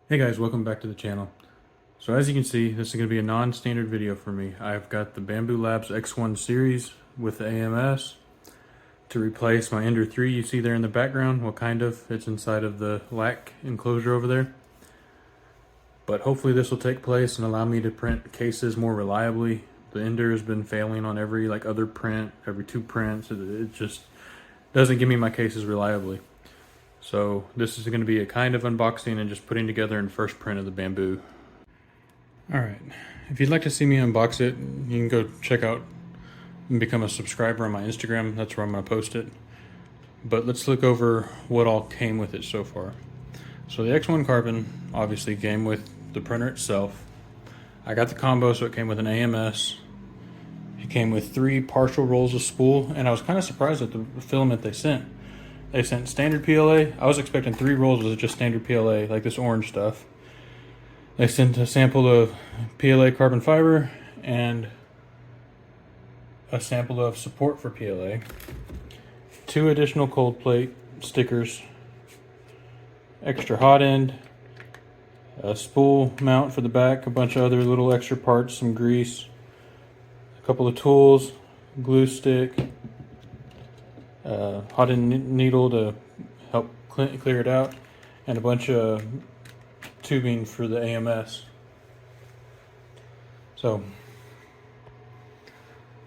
Hey guys, welcome back to the channel. So as you can see, this is going to be a non-standard video for me. I've got the Bambu Labs X1 series with the AMS to replace my Ender 3 you see there in the background. Well, kind of. It's inside of the LAC enclosure over there. But hopefully this will take place and allow me to print cases more reliably. The Ender has been failing on every other print, every 2 prints. It just doesn't give me my cases reliably. So this is going to be a kind of unboxing and just putting together in first print of the Bambu. Alright, if you'd like to see me unbox it, you can go check out and become a subscriber on my Instagram. That's where I'm going to post it. But let's look over what all came with it so far. So the X1 Carbon obviously came with the printer itself. I got the combo, so it came with an AMS. It came with 3 partial rolls of spool, and I was kind of surprised at the filament they sent. They sent standard PLA. I was expecting 3 rolls of just standard PLA, like this orange stuff. They sent a sample of PLA carbon fiber and a sample of support for PLA. 2 additional cold plate stickers, extra hot end, a spool mount for the back, a bunch of other little extra parts, some grease, a couple of tools, glue stick, hot end needle to help clear it out, and a bunch of tubing for the AMS. So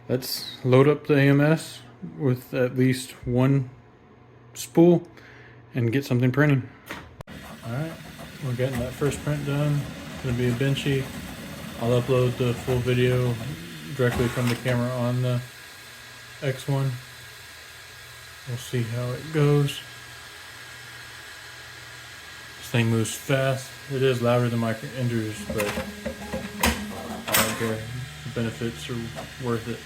let's load up the AMS with at least 1 spool and get something printed. Alright, we're getting that first print done. It's going to be a Benchy. I'll upload the full video directly from the camera on the X1. We'll see how it goes. This thing moves fast. It is louder than my Enders, but I don't care. The benefits are worth it.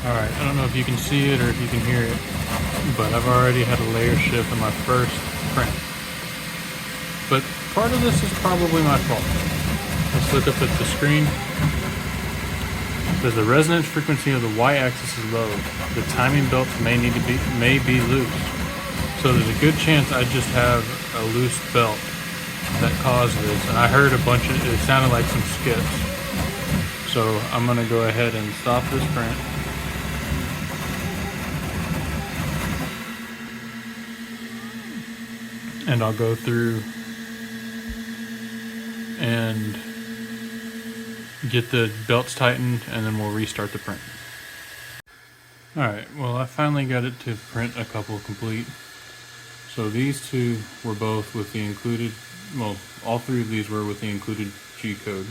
Alright, I don't know if you can see it or if you can hear it, but I've already had a layer shift on my first print. But part of this is probably my fault. Let's look up at the screen. It says the resonance frequency of the y-axis is low. The timing belts may be loose. So there's a good chance I just have a loose belt that caused this. And I heard a bunch of, it sounded like some skips. So I'm gonna go ahead and stop this print. And I'll go through and get the belts tightened, and then we'll restart the print. Alright, well I finally got it to print a couple complete. So these 2 were both with the included, well, all 3 of these were with the included G-code.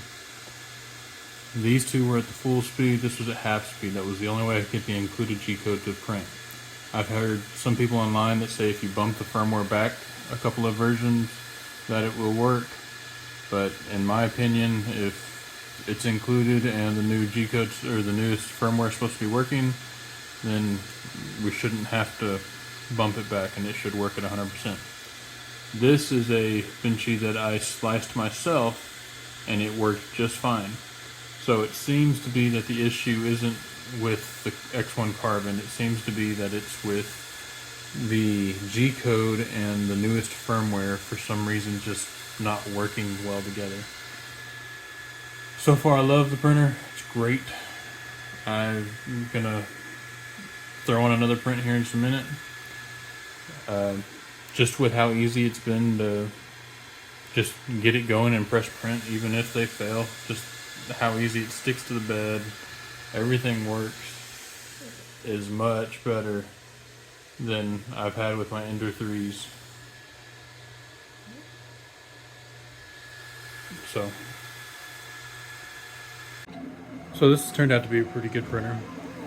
These 2 were at the full speed, this was at half speed. That was the only way I could get the included G-code to print. I've heard some people online that say if you bump the firmware back a couple of versions that it will work. But in my opinion, if it's included and the new G-code or the newest firmware is supposed to be working, then we shouldn't have to bump it back and it should work at 100%. This is a Benchy that I sliced myself and it worked just fine. So it seems to be that the issue isn't with the X1 Carbon, it seems to be that it's with the G-code and the newest firmware for some reason just not working well together. So far I love the printer, it's great. I'm gonna throw on another print here in just a minute. Just with how easy it's been to just get it going and press print even if they fail. Just how easy it sticks to the bed. Everything works is much better than I've had with my Ender 3s. So this turned out to be a pretty good printer.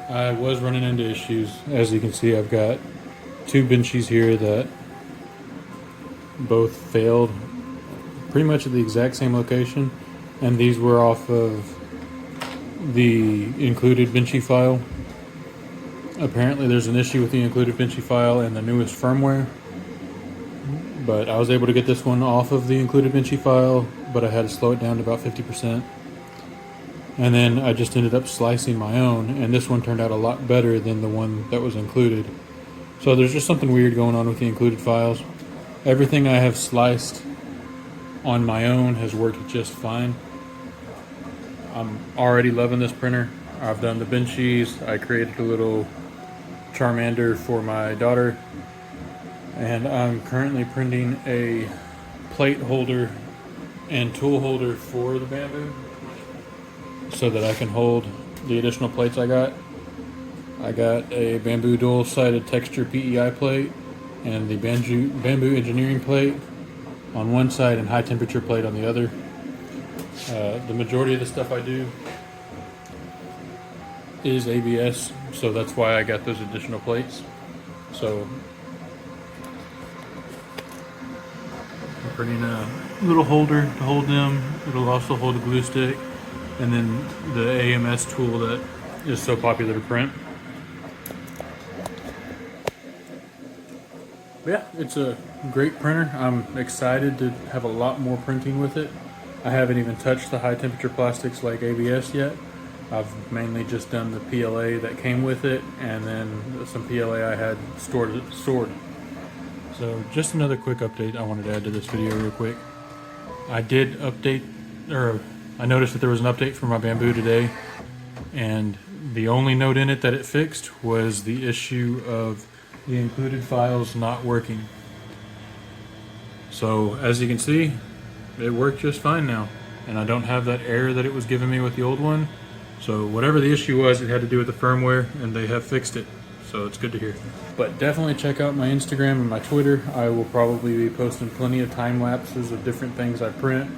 I was running into issues. As you can see, I've got 2 Benchies here that both failed pretty much at the exact same location, and these were off of the included Benchy file. Apparently there's an issue with the included Benchy file and the newest firmware, but I was able to get this one off of the included Benchy file, but I had to slow it down to about 50%. And then I just ended up slicing my own, and this one turned out a lot better than the one that was included. So there's just something weird going on with the included files. Everything I have sliced on my own has worked just fine. I'm already loving this printer. I've done the Benchies. I created a little Charmander for my daughter, and I'm currently printing a plate holder and tool holder for the Bambu so that I can hold the additional plates I got. I got a Bambu dual-sided texture PEI plate and the Bambu engineering plate on one side and high temperature plate on the other. The majority of the stuff I do is ABS, so that's why I got those additional plates. So I'm printing a little holder to hold them. It'll also hold a glue stick, and then the AMS tool that is so popular to print. But yeah, it's a great printer. I'm excited to have a lot more printing with it. I haven't even touched the high temperature plastics like ABS yet. I've mainly just done the PLA that came with it, and then some PLA I had stored. So just another quick update I wanted to add to this video real quick. I did update, or I noticed that there was an update for my Bambu today, and the only note in it that it fixed was the issue of the included files not working. So as you can see, it worked just fine now, and I don't have that error that it was giving me with the old one. So whatever the issue was, it had to do with the firmware, and they have fixed it. So it's good to hear. But definitely check out my Instagram and my Twitter. I will probably be posting plenty of time lapses of different things I print.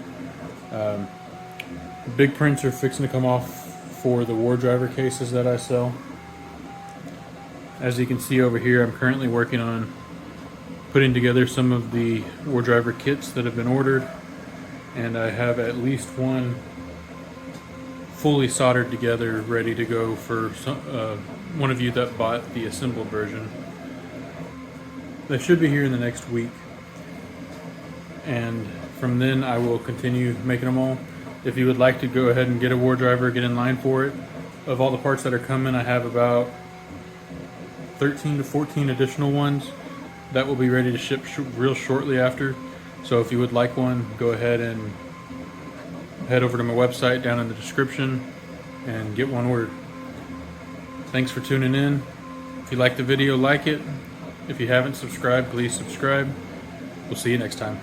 Big prints are fixing to come off for the war driver cases that I sell. As you can see over here, I'm currently working on putting together some of the war driver kits that have been ordered, and I have at least one fully soldered together, ready to go for one of you that bought the assembled version. They should be here in the next week, and from then I will continue making them all. If you would like to go ahead and get a war driver, get in line for it. Of all the parts that are coming, I have about 13 to 14 additional ones that will be ready to ship real shortly after. So if you would like one, go ahead and head over to my website down in the description and get one ordered. Thanks for tuning in. If you like the video, like it. If you haven't subscribed, please subscribe. We'll see you next time.